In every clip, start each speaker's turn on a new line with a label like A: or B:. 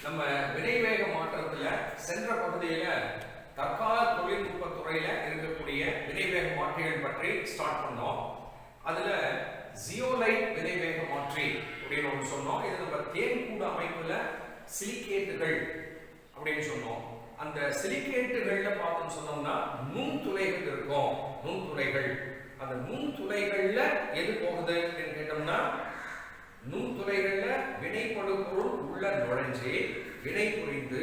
A: நம்ம வினைவேக மாற்றத்துல சென்ற பகுதியில தற்கால தொழில்நுட்ப துறையில இருக்கக்கூடிய வினைவேக மாற்றிகள் பற்றி ஸ்டார்ட் பண்ணோம். அதுல ஜியோலைட் வினைவேக மாற்றி அப்படின்னு ஒன்று சொன்னோம். இது நம்ம தேன்கூடு அமைப்புல சிலிகேட்டுகள் அப்படின்னு சொன்னோம். அந்த சிலிகேட்டுகள்ல பார்த்தோம்னு சொன்னோம்னா நுண்துளைகள் இருக்கும். நுண்துளைகள், அந்த நுண்துளைகள்ல எது போகுது அப்படின்னு கேட்டோம்னா, நுண்துளைகள்ல வினைப்படு பொருள் உள்ள நுழைஞ்சு வினை புரிந்து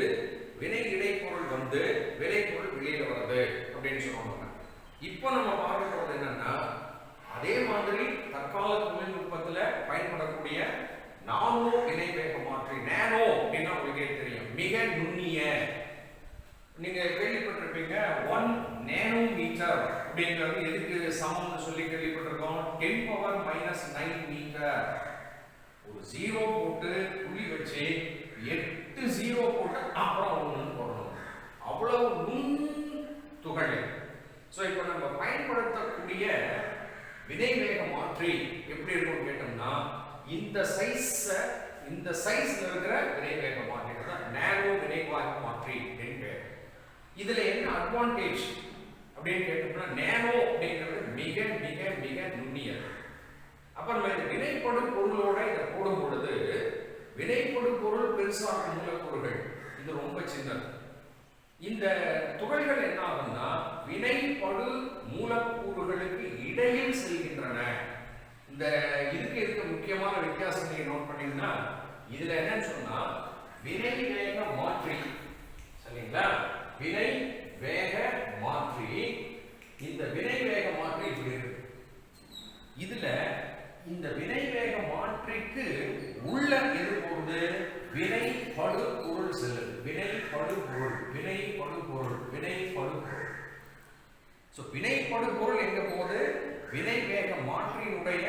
A: வினை இடைப்பொருள் வந்து வினைப்பொருள் வெளியில வருது அப்படின்னு சொல்லுவாங்க. இப்போ நம்ம பார்க்க போறது என்னன்னா, அதே மாதிரி தற்கால தொழில்நுட்பத்துல பயன்படக்கூடிய நானோ வினைவேக மாற்றி. நானோ அப்படின்னா உங்களுக்கே தெரியும், மிக நுண்ணிய. நீங்க கேள்விப்பட்டிருப்பீங்க 1 நேனோமீட்டர் அப்படிங்கிறது எதுக்கு சமம்னு சொல்லி கேள்விப்பட்டிருக்கோம். 10⁻⁹ மீட்டர். ஒரு 0 போட்டு புள்ளி வச்சு 8 0 போட்டு அப்புறம் 1 போடணும். அவ்வளவு நுண் துகள். சோ இப்போ நம்ம பயன்படுத்தக்கூடிய வினைவேக மாற்றி எப்படி இருக்கும் கேட்டோம்னா, இந்த சைஸ்ல இருக்கிற வினைவேக மாற்றி தான் நேனோ வினைவேக மாற்றி என்று. இதுல என்ன அட்வான்டேஜ் அப்படின்னு கேட்டோம்னா, நேனோ அப்படிங்கிறது மிக மிக மிக நுண்ணியது. அப்ப நம்ம இந்த வினைப்படு பொருளோட இதை போடும் பொழுது வினைப்படு பொருள் பெருசாக மூலக்கூறுகள் இது ரொம்ப சின்னது. இந்த துகள்கள் என்ன ஆகும்னா வினைப்படு மூலக்கூறுகளுக்கு இடையில் செல்கின்றன. இந்த இதுக்கு முக்கியமான வித்தியாசம் நீங்க நோட் பண்ணீங்கன்னா, இதுல என்னன்னு சொன்னா வினை வேக மாற்றி, சரிங்களா? வினை வேக மாற்றி. இந்த வினை வேக மாற்றி இப்படி இருக்கு. இதுல இந்த வினை வேக மாற்றிக்கு உள்ள எது போகுது? வினை படு பொருள் செல்லுது. வினை படு பொருள், வினை படு பொருள், வினை படு பொருள். சோ வினை படு பொருள் எங்க போகுது? வினை வேக மாற்றியினுடைய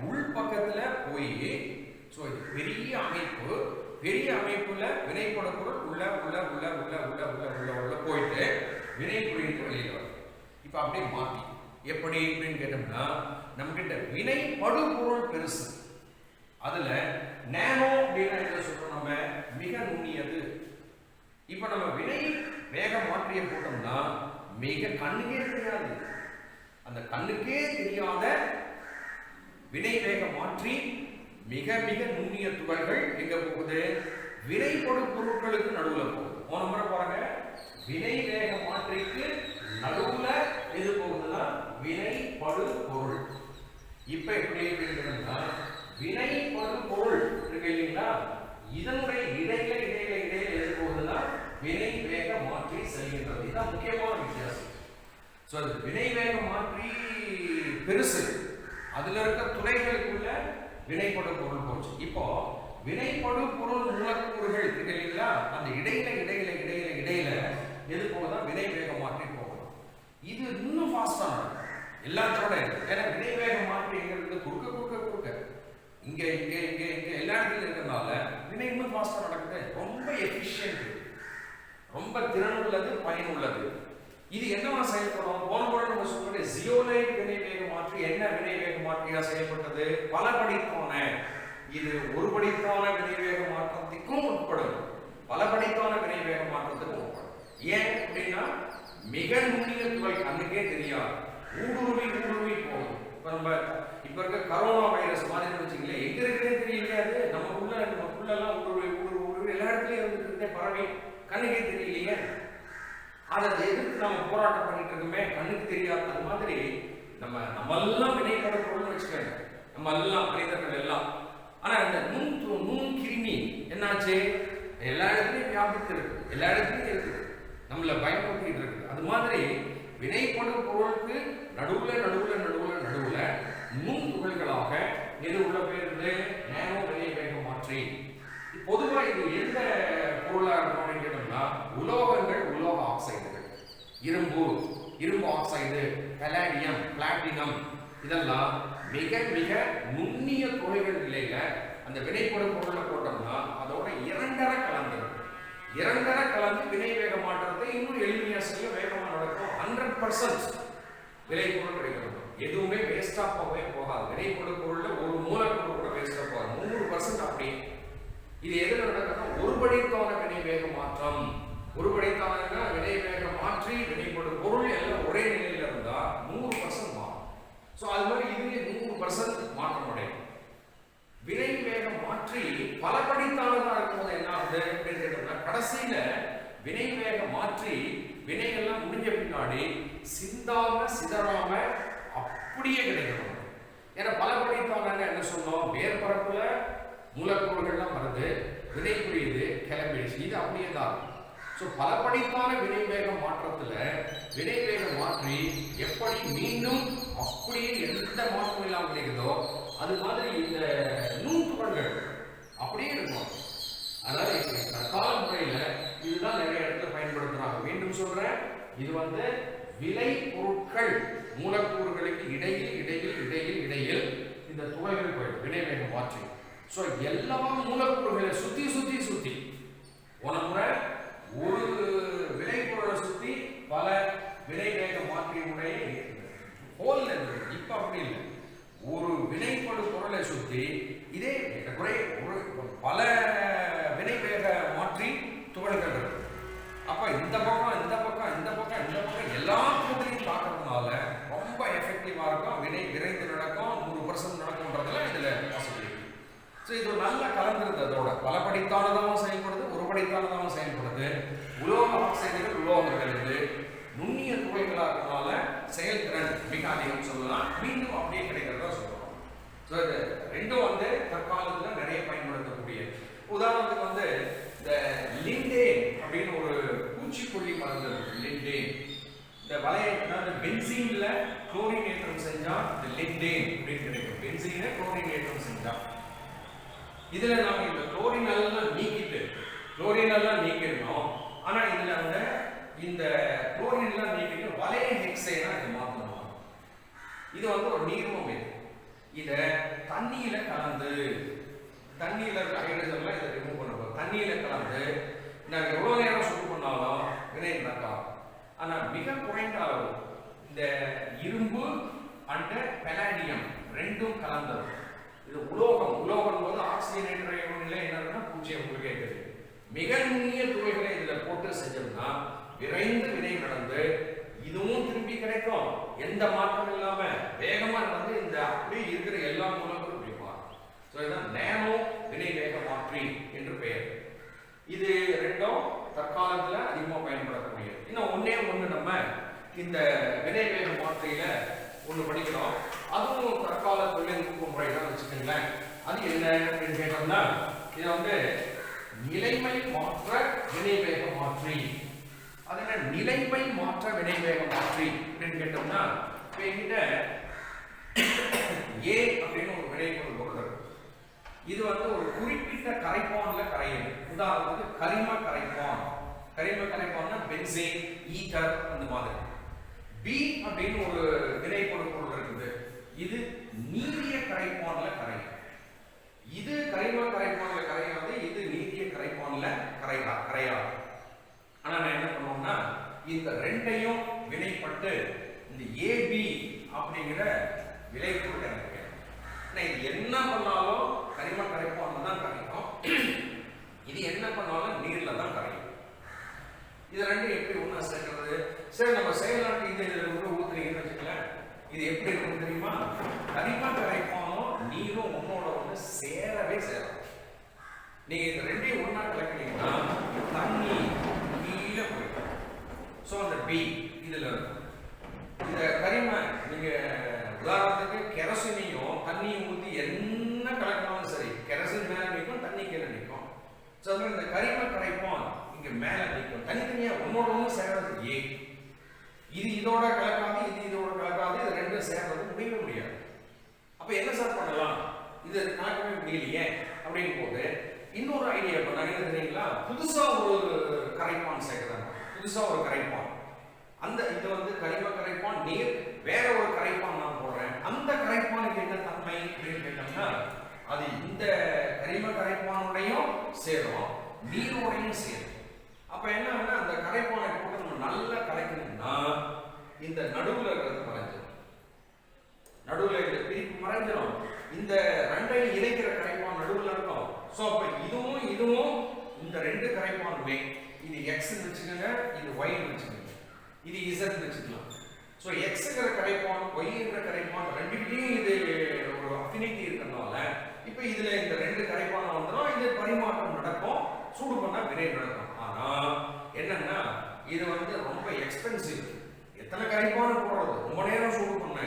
A: உள் பக்கத்துல போய், சோ இது பெரிய அமைப்பு. பெரிய அமைப்புல வினைப்படு பொருள் உள்ள உள்ள உள்ள உள்ள உள்ள உள்ள உள்ள உள்ள போயிட்டு வினை புரிந்து வெளியில வரும். இப்ப அப்படியே மாத்தி எப்படி அப்படின்னு கேட்டோம்னா, நம்ம கிட்ட வினை படு பொருள் பெருசு. அதுல நேனோ அப்படின்னு என்ன சொல்றோம்? நம்ம மிக நுண்ணியது. இப்ப நம்ம வினை வேக மாற்றிய போட்டோம்னா மிக கண்ணுக்கே தெரியாது. அந்த கண்ணுக்கே தெரியாத வினை வேக மாற்றி மிக மிக நுண்ணிய துகள்கள் எங்க போகுது? வினைப்படு பொருட்களுக்கு நடுவுல போகுது. போன முறை பாருங்க, வினை வேக மாற்றிக்கு நடுவுல எது போகுதுன்னா வினைப்படு பொருள். இப்ப எப்படி இருக்குன்னா, வினைப்படு பொருள் இருக்கு இல்லைங்களா, இதனுடைய இடையில இடையில இடையில எது போகுதுன்னா வினை வேக மாற்றி செல்கின்றது. இதுதான் முக்கியமான வித்தியாசம். சோ அது வினை வேக மாற்றி பெருசு, அதுல இருக்க துளைகளுக்குள்ள வினைப்படு பொருள் போச்சு. இப்போ வினைப்படு பொருள் மூலக்கூறுகள் இருக்கு இல்லைங்களா, அந்த இடையில இடையில இடையில இடையில எது போகுதா? வினை வேக மாற்றி போகணும். இது இன்னும் ஃபாஸ்டா நடக்கும் எல்லாத்தோட. ஏன்னா வினை வேக மாற்றி எங்க இருக்கு? குறுக்க குறுக்க குறுக்க இங்க இங்க இங்க இங்க எல்லா இடத்துலயும் இருக்கிறதுனால வினை இன்னும் ஃபாஸ்டா நடக்குது. ரொம்ப எஃபிஷியன்ட், ரொம்ப திறனுள்ளது, பயனுள்ளது. இது என்னவா செயல்படும்? போன முறை நம்ம சொல்ற ஜியோலைட் வினைவேக மாற்றி என்ன வினைவேக மாற்றியா செயல்பட்டது? பலபடித்தான. இது ஒரு படித்தான வினைவேக மாற்றத்துக்கும் உட்படும், பலபடித்தான வினைவேக மாற்றத்துக்கும் உட்படும். ஏன் அப்படின்னா, மிக நுண்ணிய துகள் கண்ணுக்கே தெரியாது, ஊடுருவி ஊடுருவி போகும். இப்ப இருக்க கரோனா வைரஸ் மாதிரி வச்சுக்கல, எங்க இருக்குன்னு தெரியலையா? அது நமக்குள்ளெல்லாம் ஊடுருவி ஊடுருவி ஊடுருவி எல்லா இடத்துலயும் இருந்துட்டு பரவி கண்ணுக்கே தெரியலையே. அதை எதிர்த்து நம்ம போராட்டம் பண்ணிட்டு இருக்கோமே, கண்ணுக்கு தெரியாது. அது மாதிரி நம்மெல்லாம் வினைப்படு பொருள்னு வச்சுக்கோங்க, நம்ம எல்லாம் மனிதர்கள் எல்லாம். ஆனா இந்த நுண் கிருமி என்னாச்சு? எல்லா இடத்துலயும் வியாபித்து இருக்கு, எல்லா இடத்துலயும் இருக்கு, நம்மள பயன்படுத்திட்டு இருக்கு. அது மாதிரி வினைப்படு பொருளுக்கு நடுவுல நடுவுல நடுவுல நடுவுல நுண் துகள்களாக எது உள்ள போயிருது? நேனோ வினைவேக மாற்றி. பொதுவா இது எந்த பொருளா இருக்கும் கேட்டோம்னா, உலோகங்கள், உலோக ஆக்சைடுகள், இரும்பு ஆக்சைடு, பலாடியம், பிளாட்டினம், இதெல்லாம் மிக மிக நுண்ணிய துளைகள் நிலையில அந்த வினைப்படு பொருளை போட்டோம்னா அதோட இரண்டரை கலந்து வினைவேக மாற்றத்தை இன்னும் எளிமையா செய்ய வேகமா நடக்கும். 100% வினைப்பொருள் கிடைக்கும். எதுவுமே வேஸ்டா போகவே போகாது. வினைப்படு பொருள்ல ஒரு மூலக்கூறு கூட வேஸ்டா போகாது. 100% அப்படி. இது எதுல நடக்குதுன்னா ஒருபடித்தான வினைவேக மாற்றம். ஒருபடித்தான வினைவேக மாற்றி வினைப்படும் பொருள் எல்லாம் ஒரே நிலையில இருந்தா 100% மாறும். ஸோ அது மாதிரி இதுவே 100% மாற்றம் அடையும். வினைவேக மாற்றி பலபடித்தானதா இருக்கும்போது என்ன ஆகுது அப்படின்னு கேட்டோம்னா கடைசியில வினைவேக மாற்றி வினைகள்லாம் முடிஞ்ச பின்னாடி சிந்தாம சிதறாம அப்படியே கிடைக்கணும். ஏன்னா பலபடித்தான என்ன சொன்னோம், மேற்பரப்புல மூலக்கூறுகள்லாம் வருது, வினை புரியுது, கிளம்பிடுச்சு, இது அப்படியே தான். ஸோ பலபடித்தான வினைவேக மாற்றத்துல வினைவேக மாற்றி எப்படி மீண்டும் அப்படியே எந்த மாற்றம் இல்லாமல் கிடைக்குதோ அது மாதிரி இந்த நூற்றுகள் அப்படியே இருக்கும். அதனால தற்கால முறையில இதுதான் நிறைய இடத்துல பயன்படுத்துறாங்க. மீண்டும் சொல்றேன், இது விலை பொருட்கள் மூலக்கூறுகளுக்கு இடையில் இடையில் இடையில் இடையில் இந்த துகள்கள் போயிடும் வினைவேக மாற்றி. ஸோ எல்லா மூலக்கூறுகளை சுத்தி சுத்தி சுத்தி ஒரு முறை ஒரு வினைப்பொருளை சுத்தி பல வினைவேக மாற்றியுடைய ஹோல் இருக்கு. இப்ப அப்படி இல்லை, ஒரு வினைப்படு பொருளை சுத்தி இதே ஒரு பல வினைவேக மாற்றி துகள்கள் இருக்கு. அப்ப இந்த பக்கம் இந்த பக்கம் இந்த பக்கம் இந்த பக்கம் எல்லா பக்கத்திலையும் பார்க்கறதுனால ரொம்ப எஃபெக்டிவா இருக்கும். வினை விரைந்து நடக்கும், 100% நடக்கும்ன்றதுல இதுல பாசிபிலிட்டி. ஸோ இது நல்ல கலந்துருது. அதோட பலபடித்தானதாகவும் செயல்படுது, ஒருபடித்தானதாகவும் செயல்படுது. உலோக ஆக்சைடுகள் உலோகங்கள் இது நுண்ணிய துகள்களா இருக்கிறதுனால செயல்திறன் மிக அதிகம் சொல்லலாம். மீண்டும் அப்படியே கிடைக்கிறதா சொல்றோம். ஸோ இது ரெண்டும் தற்காலத்தில் நிறைய பயன்படுத்தக்கூடிய. உதாரணத்துக்கு இந்த லிண்டேன் அப்படின்னு ஒரு பூச்சிக்கொல்லி மருந்து லிண்டேன். இந்த வளைய பென்சீன்ல குளோரின் ஏற்றம் செஞ்சா இந்த லிண்டேன் அப்படின்னு கிடைக்கும். பென்சீனை குளோரின் ஏற்றம் செஞ்சா இதுல நாம இந்த குளோரின் எல்லாம் நீக்கிடணும். ஆனா இதுல இந்த குளோரின் எல்லாம் நீக்கிட்டு வளைய ஹெக்சைனா இது மாத்தணும். இது ஒரு நீர்மம். இத தண்ணியில கலந்து தண்ணியில ஹைட்ரஜன்லாம் இதை ரிமூவ் பண்ணணும். தண்ணியில கலந்து நாங்க எவ்வளவு நேரம் சுடு பண்ணாலும் வினை நடக்காது. ஆனா மிக குறைந்த அளவு இந்த இரும்பு அண்ட் பெலாடியம் ரெண்டும் கலந்தது. இது உலோகம் போது ஆக்சிஜனேற்ற நிலை என்னன்னா 0 உங்களுக்கு கேட்குது. மிக நுண்ணிய துளைகளை இதுல போட்டு செஞ்சோம்னா விரைந்து வினை நடந்து இதுவும் திரும்பி கிடைக்கும். எந்த மாற்றம் இல்லாம வேகமா நடந்து இந்த அப்படியே இருக்கிற எல்லா மூலங்களும் பிடிப்பார். ஸோ இதுதான் நேனோ வினைவேக மாற்றி என்று பெயர். இது ரெண்டும் தற்காலத்துல அதிகமா பயன்படக்கூடியது. இன்னும் ஒண்ணு நம்ம இந்த வினைவேக மாற்றியில ஒண்ணு படிக்கிறோம். அதுவும் தற்கால தொழில்நுட்ப முறை தான் வச்சுக்கோங்களேன். அது என்ன அப்படின்னு கேட்டோம்னா இது நிலைமை மாற்ற வினைவேக மாற்றி. அது என்ன நிலைமை மாற்ற வினைவேக மாற்றி அப்படின்னு கேட்டோம்னா என்கிட்ட ஏ அப்படின்னு ஒரு வினைப்பொருள் பொருள். இது ஒரு குறிப்பிட்ட கரைப்பான்ல கரையுது. உதாரணத்துக்கு கரிம கரைப்பான்னா பென்சீன், ஈதர் அந்த மாதிரி. பி அப்படின்னு ஒரு வினைப்பொருள் பொருள் இருக்குது. இது நீரிய கரைப்பான்ல கரையும். இது கரிம கரைப்பான்ல கரையாது, இது நீரிய கரைப்பான்ல கரையாது. ஆனா நான் என்ன பண்ணுவோம்னா இந்த ரெண்டையும் வினைப்பட்டு இந்த ஏபி அப்படிங்கிற விளைபொருள் எனக்கு இது என்ன பண்ணாலும் கரிம கரைப்பான்ல தான் கரைக்கும். இது என்ன பண்ணாலும் நீர்ல தான் கரையும். இது ரெண்டும் எப்படி ஒண்ணா சேர்க்கிறது? சரி, நம்ம செயலாட்டு இதுல ஊத்துறீங்கன்னு வச்சுக்கல, இது எப்படி இருக்குன்னு தெரியுமா? கரிம கரைப்பானும் நீரும் ஒன்னோட ஒண்ணு சேரவே சேரும். நீங்க இந்த ரெண்டையும் ஒண்ணா கலக்கினீங்கன்னா தண்ணி கீழே போயிடும். ஸோ அந்த பி இதுல இருக்கும். இந்த கரிம நீங்க உதாரணத்துக்கு கெரசினையும் தண்ணியும் ஊற்றி என்ன கலக்கினாலும் சரி, கெரசின் மேல நிற்கும், தண்ணி கீழே நிற்கும். ஸோ இந்த கரிம கரைப்பான் இங்க மேல நிற்கும். தனித்தனியா ஒன்னோட ஒன்று சேர்றது ஏ. இது இதோட கலக்காது, இது இதோட கலக்காது, இது ரெண்டும் சேர்றது முடியவே முடியாது. அப்ப என்ன சார் பண்ணலாம்? இது கலக்கவே முடியலையே அப்படின் போது இன்னொரு ஐடியா பண்ணாங்க. என்ன தெரியுங்களா? புதுசா ஒரு கரைப்பான் சேர்க்கிறாங்க. புதுசா ஒரு கரைப்பான். அந்த இது கரிம கரைப்பான் நீர், வேற ஒரு கரைப்பான் நான் போடுறேன். அந்த கரைப்பானுக்கு என்ன தன்மை அப்படின்னு கேட்டோம்னா அது இந்த கரிம கரைப்பானுடையும் சேரும், நீரோடையும் சேரும். அப்ப என்ன அந்த கரைப்பானை போட்டு நம்ம நல்லா கரைக்கணும்னா இந்த நடுவுல இருக்கிறது மறைஞ்சிடும். நடுவுல இந்த பிரிப்பு மறைஞ்சிடும். இந்த ரெண்டையும் இணைக்கிற கரைப்பான் நடுவுல இருக்கும். சோ அப்ப இதுவும் இந்த ரெண்டு கரைப்பானுமே இது x ன்னு வெச்சுக்கங்க, இது y ன்னு வெச்சுக்கங்க, இது z ன்னு வெச்சுக்கலாம். சோ xங்கற கரைப்பான் yங்கற கரைப்பான் ரெண்டுக்கிட்டயும் இது ஒரு அஃபினிட்டி இருக்கறனால இப்போ இதுல இந்த ரெண்டு கரைப்பான் வந்துரும், இது பரிமாற்றம் நடக்கும், சூடு பண்ணா வினை நடக்கும். ஆனா என்னன்னா இது வந்து ரொம்ப எக்ஸ்பென்சிவ். எத்தனை கரைப்பான் போடுறது, ரொம்ப நேரம் சூடு பண்ண.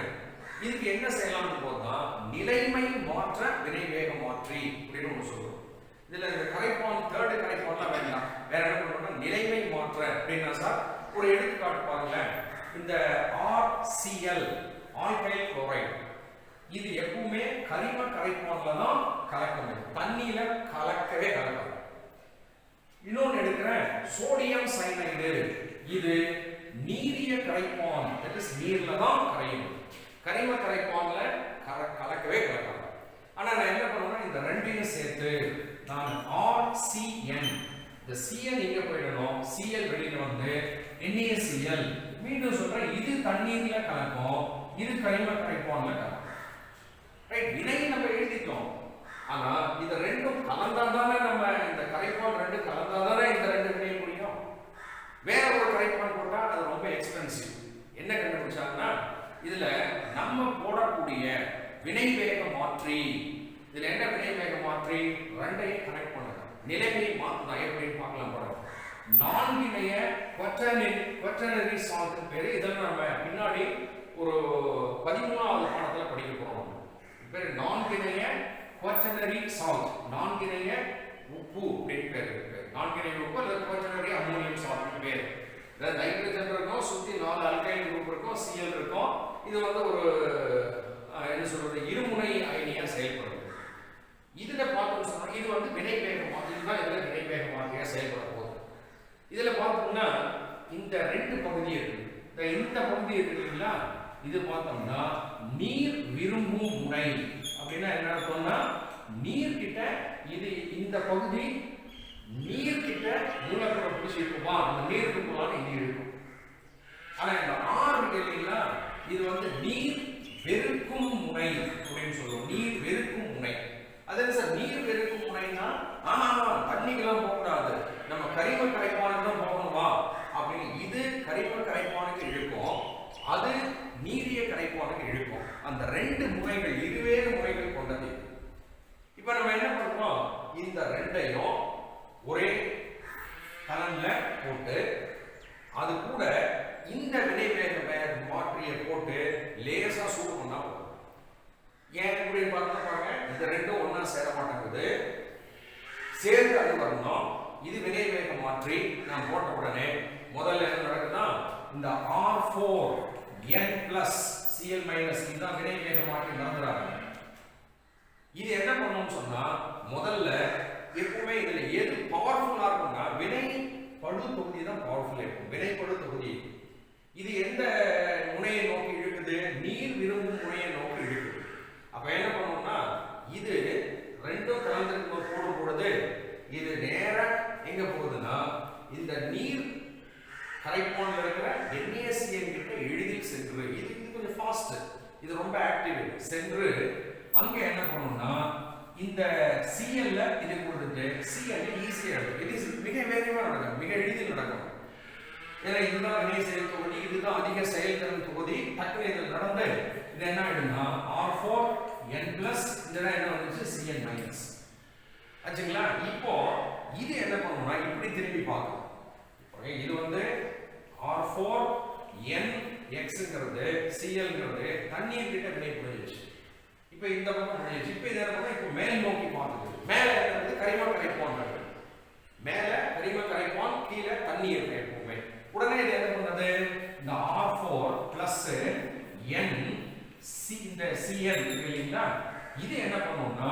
A: இதுக்கு என்ன செய்யலாம்னு போதா நிலைமை மாற்ற வினை வேக மாற்றி அப்படின்னு ஒன்று சொல்லுவோம். இதுல இந்த கரைப்பான் தேர்டு கரைப்பான்லாம் வேண்டாம், வேற என்ன பண்றோம்னா நிலைமை மாற்ற அப்படின்னா சார் ஒரு எடுத்துக்காட்டு பாருங்க. இந்த RCl ஆல்கைல் குளோரைடு இது எப்பவுமே கரிம கரைப்பான்ல தான் கலக்க முடியும், தண்ணியில கலக்கவே கலக்காது. இன்னொன்று எடுக்கிறேன் சோடியம் சைனைடு, இது நீரிய கரைப்பான், தட் இஸ் நீர்ல தான் கரையும், கரிம கரைப்பான்ல கலக்கவே கலக்காது. ஆனா நான் என்ன பண்ணுவேன்னா இந்த ரெண்டையும் சேர்த்து நான் RCN, இந்த Cn இங்க போயிடணும், Cl வெளியில வந்து NaCl. மீண்டும் சொல்றேன், இது தண்ணீர்ல கலக்கும், இது கரிம கரைப்பான்ல கலக்கும். ரைட், வினை நம்ம எழுதிட்டோம். ஆனா இது ரெண்டும் கலந்தாதானே நம்ம இந்த கரைப்பான் ரெண்டு கலந்தாதானே இந்த ரெண்டு வினை முடியும். வேற ஒரு கரைப்பான் போட்டா அது ரொம்ப எக்ஸ்பென்சிவ். என்ன கண்டுபிடிச்சாங்கன்னா இதுல நம்ம போடக்கூடிய வினை வேக மாற்றி, இதுல என்ன வினை வேக மாற்றி ரெண்டையும் கனெக்ட் பண்ணுங்க, நிலைமையை மாத்தலாம். எப்படின்னு பார்க்கலாம் பாருங்க. நான்கிணைய குவாட்டர்னரி சால்ட் பேரு. இதெல்லாம் நம்ம பின்னாடி ஒரு 13வது பாடத்துல படிக்க போறோம். பேரு நான்கிணைய குவாட்டர்னரி சால்ட், நான்கிணைய உப்பு அப்படின்னு பேர் இருக்கு. நான்கிணைய உப்பு அல்லது குவாட்டர்னரி அம்மோனியம் சால்ட் பேர். அதாவது நைட்ரஜன் இருக்கும், சுத்தி 4 அல்கைல் குரூப் இருக்கும், Cl இருக்கும். இது வந்து ஒரு என்ன சொல்றது இருமுனை அயனியா செயல்படுது. இதுல பார்த்தோம்னு சொன்னா இது வந்து வினை வேக மாற்றி தான், இதுல வினை வேக மாற்றியா செயல்பட போகுது. இதுல பார்த்தோம்னா இந்த ரெண்டு பகுதி இருக்கு, இந்த பகுதி இருக்கு இல்லைங்களா, இது பார்த்தோம்னா நீர் விரும்பும் முனை அப்படின்னா என்ன அர்த்தம்னா நீர் கிட்ட இது இந்த பகுதி நீர் கிட்ட மூலக்கூறை பிடிச்சி இருக்குமா, அந்த நீர் இருக்குமான்னு இது இருக்கும். ஆனா இந்த ஆறு இருக்கு இல்லைங்களா, இது வந்து நீர் வெறுக்கும் முனை அப்படின்னு சொல்லுவோம். நீர் வெறுக்கும் முனை. அதே சார் நீர் வெறுக்கும் முனைனா தண்ணிக்கெல்லாம் போகக்கூடாது, நம்ம கரிம கரைப்பானுக்கு தான் போகணுமா அப்படின்னு. இது கரிம கரைப்பானுக்கு இழுக்கும், அது நீரிய கரைப்பானுக்கு இழுக்கும். அந்த ரெண்டு முறைகள் இருவேறு முறைகள் கொண்டது. இப்ப நம்ம என்ன பண்றோம், இந்த ரெண்டையும் ஒரே கலன்ல போட்டு அது கூட இந்த வினை வேக மாற்றியை போட்டு லேசா சூடு பண்ணா போதும். ஏன் இப்படின்னு பாருங்க, இந்த ரெண்டும் ஒன்னா சேர மாட்டேங்குது, சேர்ந்து அது வரணும். இது வினை வேக மாற்றி நான் போட்ட உடனே முதல்ல என்ன நடக்குதுன்னா இந்த R4N plus Cl minus இதுதான் வினை வேக மாற்றி நடந்துறாங்க. இது என்ன பண்ணணும்னு சொன்னா முதல்ல எப்பவுமே இதுல எது பவர்ஃபுல்லா இருக்கும்னா வினை படு தொகுதி தான் பவர்ஃபுல்லா இருக்கும். வினை படு தொகுதி இது எந்த முனையை நோக்கி இழுக்குது, நீர் விரும்பும் முனையை நோக்கி இழுக்குது. அப்ப என்ன பண்ணணும்னா இது ரெண்டும் கலந்துருக்கு போடும் பொழுது இது நேரா எங்க போகுதுன்னா இந்த நீர் கரைப்பான்ல இருக்கிற NaCl கிட்ட எளிதில் சென்று, இது கொஞ்சம் ஃபாஸ்ட், இது ரொம்ப ஆக்டிவ் சென்று அங்க என்ன பண்ணணும்னா இந்த Cl ல இதை கொடுத்துட்டு Cl ஈஸியா எடுக்கும். இது மிக வேகமா நடக்கும், மிக எளிதில் நடக்கும். ஏன்னா இதுதான் வினை செயல் தொகுதி, இதுதான் அதிக செயல்திறன் தொகுதி. டக்குனு இதில் நடந்து இது என்ன ஆயிடும்னா R4N plus இதெல்லாம் என்ன வந்துச்சு Cl minus ஆச்சுங்களா. இப்போ இது என்ன பண்ணணும்னா இப்படி திரும்பி பார்க்கணும். இது வந்து R4NXங்கிறது Clங்கிறது தண்ணீர் கிட்ட வினை புரிஞ்சிச்சு. இப்போ இந்த பக்கம் புரிஞ்சிச்சு. இப்போ இதை என்ன இப்போ மேல் நோக்கி பார்க்குது. மேலே இருக்கிறது கரிம கரைப்பான், மேல கரிம கரைப்பான், கீழே தண்ணீர் எப்பவுமே. உடனே இது என்ன பண்றது, இந்த R4 plus N இந்த Cl இல்லைங்களா, இது என்ன பண்ணும்னா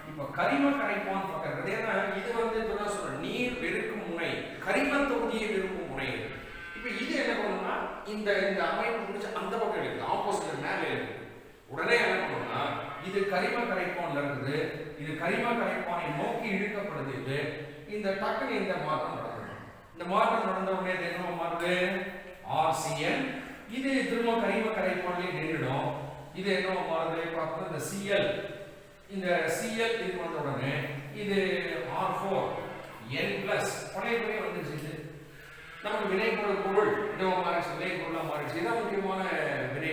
A: இப்ப கரிம கரைப்பான் பக்கத்துல, ஏன்னா இது வந்து சொல்ற நீர் வெறுக்கும் முனை, கரிம தொகுதியை விரும்பும் முனை. இப்ப இது என்ன பண்ணும்னா இந்த இந்த அமைப்பு முடிச்சு அந்த பக்கம் இருக்கு, ஆப்போசிட் மேல இருக்கு. உடனே என்ன பண்ணும்னா இது கரிம கரைப்பான்ல இருக்குது, இது கரிம கரைப்பானை நோக்கி இழுக்கப்படுது. இது இந்த டக்குனு இந்த மாற்றம் நடக்குது. இந்த மாற்றம் நடந்த உடனே என்ன மாறுது, RCN. இது திரும்ப கரிம கரைப்பான்லயே நின்றுடும். இது என்ன மாறுது பார்த்தா இந்த Cl, இந்த Cl இது வந்த உடனே இது R4 N பிளஸ் பழையபடி வந்துருச்சு. இது நமக்கு வினைப்பொருள் பொருள் இன்னும் மாறிச்சு, வினைப்பொருளா மாறிச்சு. இதான் முக்கியமான வினை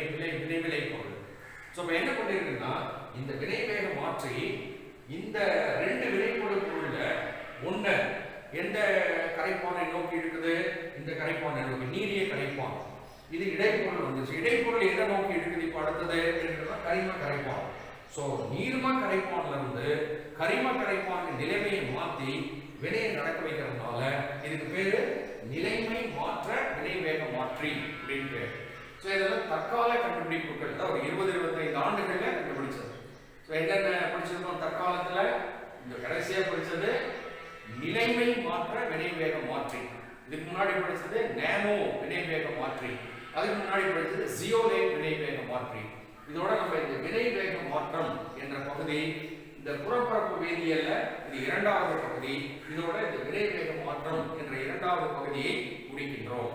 A: பொருள். ஸோ இப்போ என்ன பண்ணிருக்குன்னா இந்த வினைவேக மாற்றி இந்த ரெண்டு வினைப்பொருள் பொருள்ல ஒண்ணு எந்த கரைப்பானை நோக்கி இருக்குது, இந்த கரைப்பானை நோக்கி நீரிய கரைப்பான். இது இடைப்பொருள் வந்துச்சு. இடைப்பொருள் எதை நோக்கி இருக்குது இப்போ அடுத்தது கரிம கரைப்பான். ஸோ நீர்ம கரைப்பான்ல இருந்து கரிம கரைப்பான் நிலைமையை மாற்றி வினையை நடக்க வைக்கிறதுனால இதுக்கு பேரு நிலைமை மாற்ற வினைவேக மாற்றி அப்படின்னு பேர். ஸோ இதெல்லாம் தற்கால கண்டுபிடிப்புகள் தான் ஒரு 20-25 ஆண்டுகள்ல கண்டுபிடிச்சது. ஸோ என்னென்ன படிச்சிருக்கோம் தற்காலத்துல? இந்த கடைசியா படிச்சது நிலைமை மாற்ற வினைவேக மாற்றி. இதுக்கு முன்னாடி படிச்சது நேனோ வினைவேக மாற்றி. அதுக்கு முன்னாடி படிச்சது ஜியோலேட் வினைவேக மாற்றி. இதோட நம்ம இந்த வினைவேக மாற்றம் என்ற பகுதி இந்த புறப்பரப்பு வேதியியல்ல இது இரண்டாவது பகுதி. இதோட இந்த வினைவேக மாற்றம் என்ற இரண்டாவது பகுதியை முடிக்கின்றோம்.